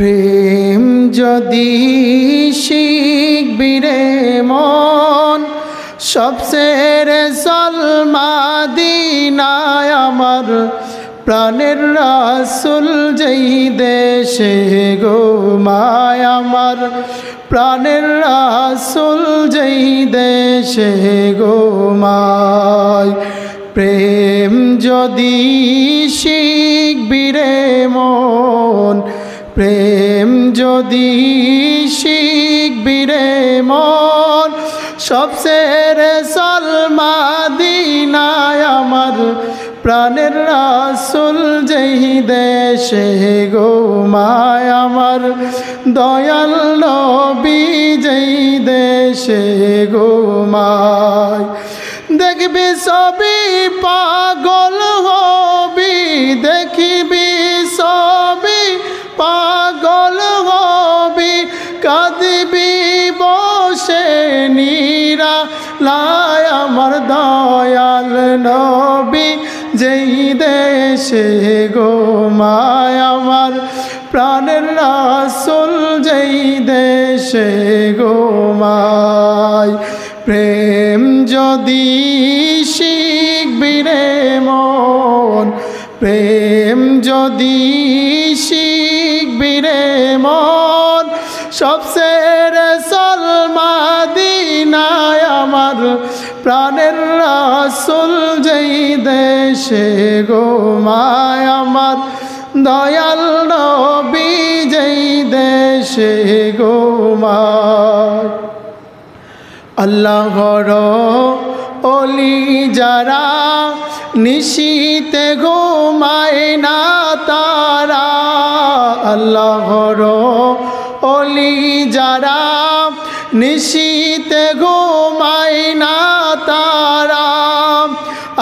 প্রেম যদি শিখবি রে মন সবচেয়ে চল মদিনায় আমার প্রাণের রাসূল যেই দেশে গো মায় আমার প্রাণের রাসূল যেই দেশে গো মায় প্রেম যদি শিখবি রে মন প্রেম যদি শিখবি রে মন সবচেয়ে চল মদিনায় আমার প্রাণের রাসূল যেই দেশে গো মায় আমার দয়াল নবী যেই দেশে গো মায় দেখবি সবই পাগল হবি দেখিবি সবই পাগল হবি কাঁদবি বসে নিরালায় আমার দয়াল নবী যেই দেশে গো মায় আমার প্রাণের রাসূল যেই দেশে গো মায় প্রেম যদি শিখবি রে মন প্রেম যদি শিখবি রে মন সবচেয়ে চল মদিনায় আমার প্রাণের রাসূল যেই দেশে গো মায় আমার দয়াল নবী যেই দেশে গো মায় আল্লাহর ওলি যারা নিশীতে ঘুমায় না তারা আল্লাহর ওলি যারা নিশীতে ঘুমায় না তারা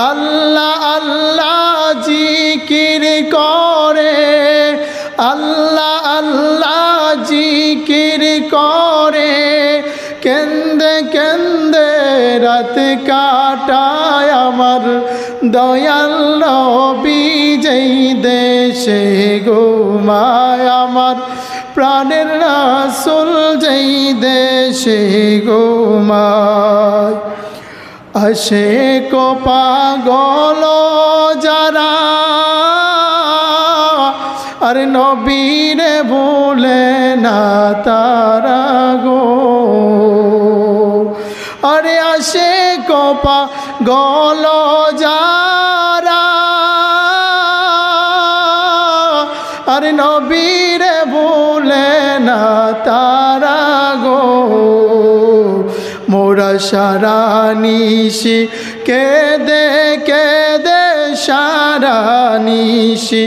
আল্লাহ আল্লাহ জিকির করে আল্লাহ আল্লাহ জিকির করে কেন্দে কেন্দে রাত কাটায় আমার দয়াল নবী যেই দেশে গো মায় আমার প্রাণের রাসূল যেই দেশে গো মায় আশিক পাগল যারা আর নবীরে ভুলে না তারা গো আরে আশিক পাগল যারা আর নবীরে ভুলে না তারা গো মোরা সারা নিশি কেঁদে কেঁদে সারা নিশি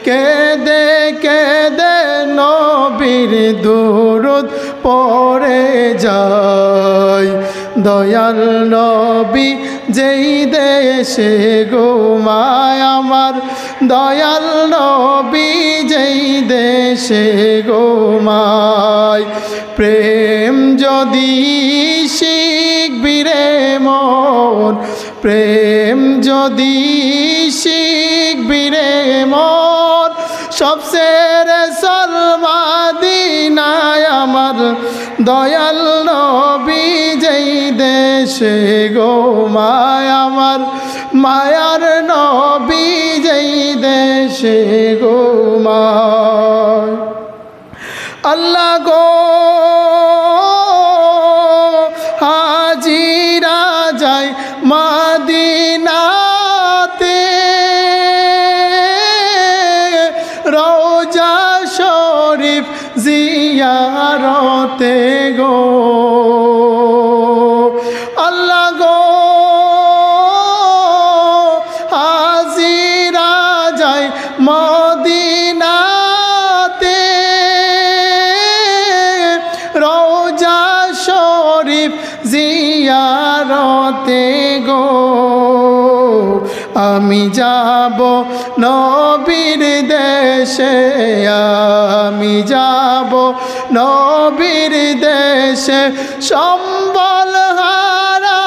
কেঁদে কেঁদে নবীর দুরূদ পড়ে যায় দয়াল নবী যেই দেশে গো মায় আমার দয়াল নবী যেই দেশে গো মায় প্রেম যদি শিখবি রে মন প্রেম যদি শিখবি রে মন সবচেয়ে চল মদিনায় আমার দয়াল নবী যেই দেশে গো মায় আমার মায়ার নবী যেই দেশে গো মায় আল্লাহ গো হাজিরা যায় মদিনাতে রওজা শরীফ জিয়ারতে গো আল্লাহ গো হাজিরা যায় মদিনাতে রওজা শরীফ জিয়ারতে গো আমি যাব নবীর দেশে আমি যাব নবীর দেশে সম্বল হারা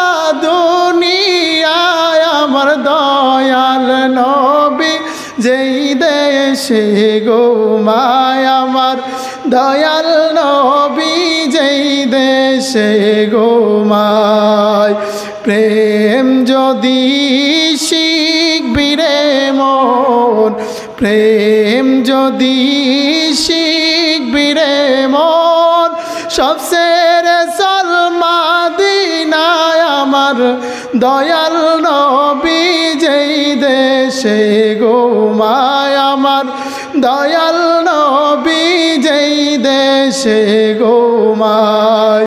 দুনিয়ায় আমার দয়াল নবী যেই দেশে গো মায় আমার দয়াল নবী যেই দেশে ঘুমায় প্রেম যদি শিখবি রে মন প্রেম যদি শিখবি রে মন সবসেরে চল মদিনায় আমার দয়াল নবী যেই দেশে ঘুমায় আমার দয়াল নবী যেই দেশে ঘুমায়।